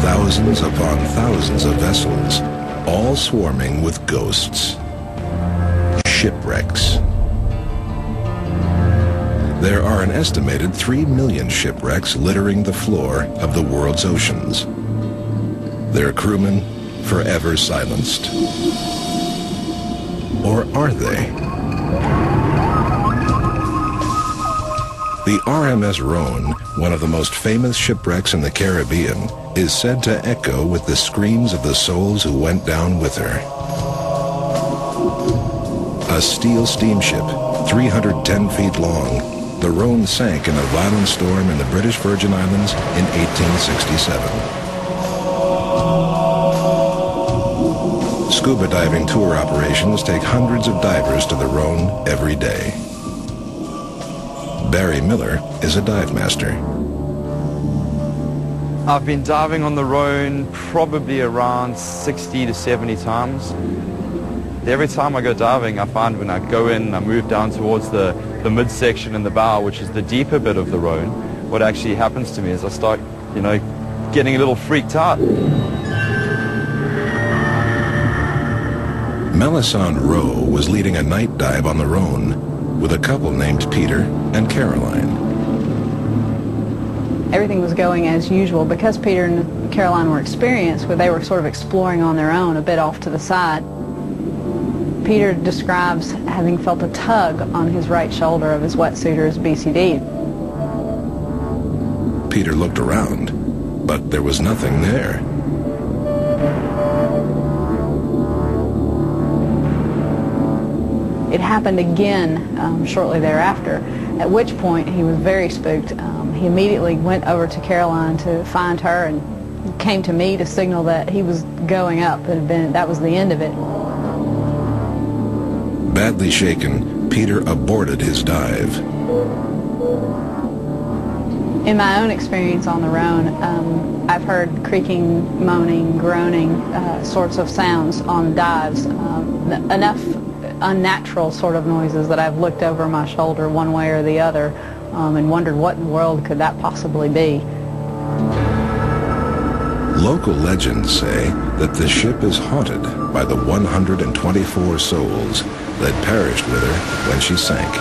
thousands upon thousands of vessels, all swarming with ghosts. Shipwrecks. There are an estimated 3 million shipwrecks littering the floor of the world's oceans. Their crewmen forever silenced. Or are they? The RMS Rhone, one of the most famous shipwrecks in the Caribbean, is said to echo with the screams of the souls who went down with her. A steel steamship, 310 feet long, the Rhone sank in a violent storm in the British Virgin Islands in 1867. Scuba diving tour operations take hundreds of divers to the Rhone every day. Barry Miller is a dive master. I've been diving on the Rhone probably around 60 to 70 times. Every time I go diving, I find when I go in, I move down towards the midsection and the bow, which is the deeper bit of the Rhone, what actually happens to me is I start, getting a little freaked out. Melisande Rowe was leading a night dive on the Rhone with a couple named Peter and Caroline. Everything was going as usual because Peter and Caroline were experienced, where they were sort of exploring on their own a bit off to the side. Peter describes having felt a tug on his right shoulder of his wetsuit or his BCD. Peter looked around, but there was nothing there. It happened again shortly thereafter, at which point he was very spooked. He immediately went over to Caroline to find her and came to me to signal that he was going up. That was the end of it. Badly shaken, Peter aborted his dive. In my own experience on the Rhone, I've heard creaking, moaning, groaning sorts of sounds on dives. Enough unnatural sort of noises that I've looked over my shoulder one way or the other and wondered what in the world could that possibly be. Local legends say that the ship is haunted by the 124 souls that perished with her when she sank.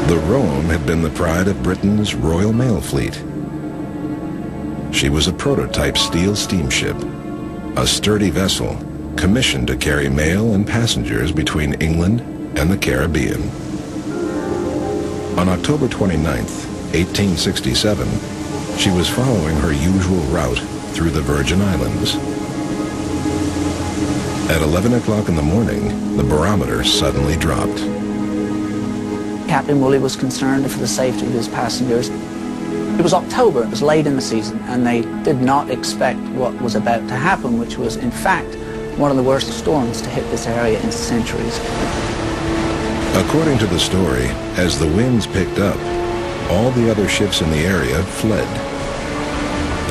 The Rhone had been the pride of Britain's Royal Mail Fleet. She was a prototype steel steamship, a sturdy vessel commissioned to carry mail and passengers between England and the Caribbean. On October 29th, 1867, she was following her usual route through the Virgin Islands. At 11 o'clock in the morning, the barometer suddenly dropped. Captain Woolley was concerned for the safety of his passengers. It was October, it was late in the season, and they did not expect what was about to happen, which was, in fact, one of the worst storms to hit this area in centuries. According to the story, as the winds picked up, all the other ships in the area fled.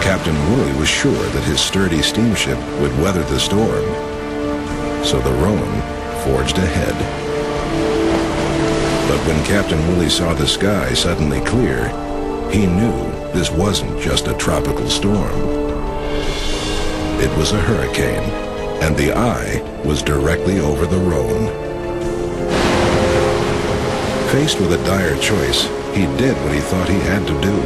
Captain Woolley was sure that his sturdy steamship would weather the storm, so the Rhone forged ahead. But when Captain Woolley saw the sky suddenly clear, he knew this wasn't just a tropical storm. It was a hurricane, and the eye was directly over the Rhone. Faced with a dire choice, he did what he thought he had to do.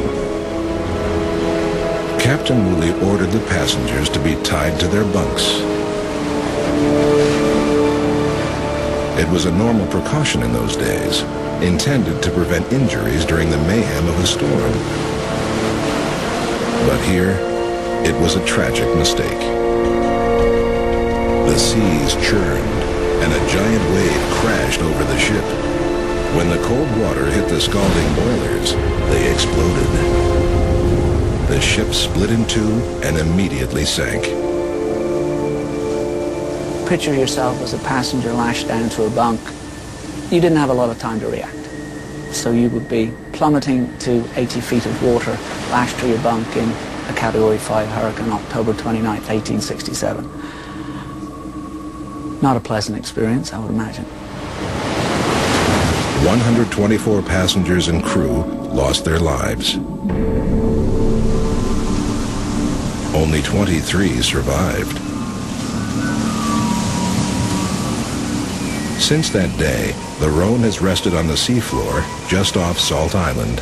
Captain Woolley ordered the passengers to be tied to their bunks. It was a normal precaution in those days, intended to prevent injuries during the mayhem of a storm. But here, it was a tragic mistake. The seas churned, and a giant wave crashed over the ship. When the cold water hit the scalding boilers, they exploded. The ship split in two and immediately sank. Picture yourself as a passenger lashed down to a bunk. You didn't have a lot of time to react. So you would be plummeting to 80 feet of water, lashed to your bunk in a Category 5 hurricane, October 29th, 1867. Not a pleasant experience, I would imagine. 124 passengers and crew lost their lives. Only 23 survived. Since that day, the Rhone has rested on the seafloor just off Salt Island.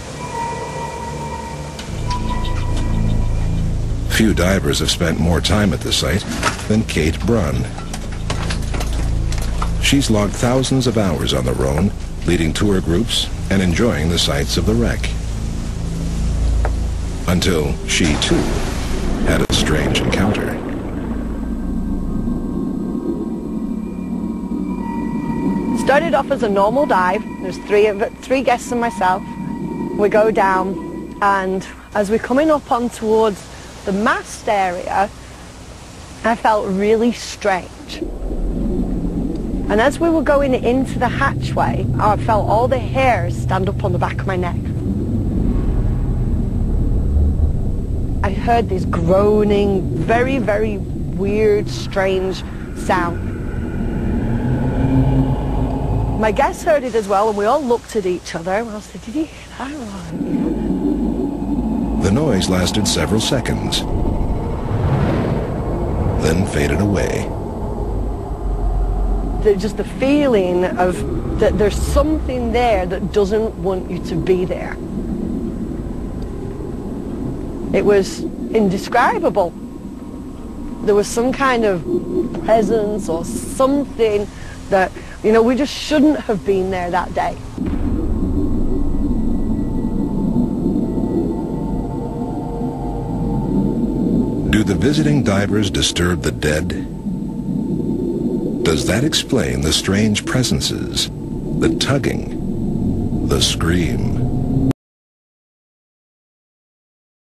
Few divers have spent more time at the site than Kate Brunn. She's logged thousands of hours on the Rhone, leading tour groups and enjoying the sights of the wreck. Until she, too, had a strange encounter. Started off as a normal dive. There's three guests and myself. We go down, and as we're coming up on towards the mast area, I felt really strange. And as we were going into the hatchway, I felt all the hairs stand up on the back of my neck. I heard this groaning, very, very weird, strange sound. My guests heard it as well, and we all looked at each other, and I said, "Did you hear that?" The noise lasted several seconds, then faded away. Just the feeling of that there's something there that doesn't want you to be there. It was indescribable. There was some kind of presence or something that, you know, we just shouldn't have been there that day. Do the visiting divers disturb the dead? Does that explain the strange presences, the tugging, the scream?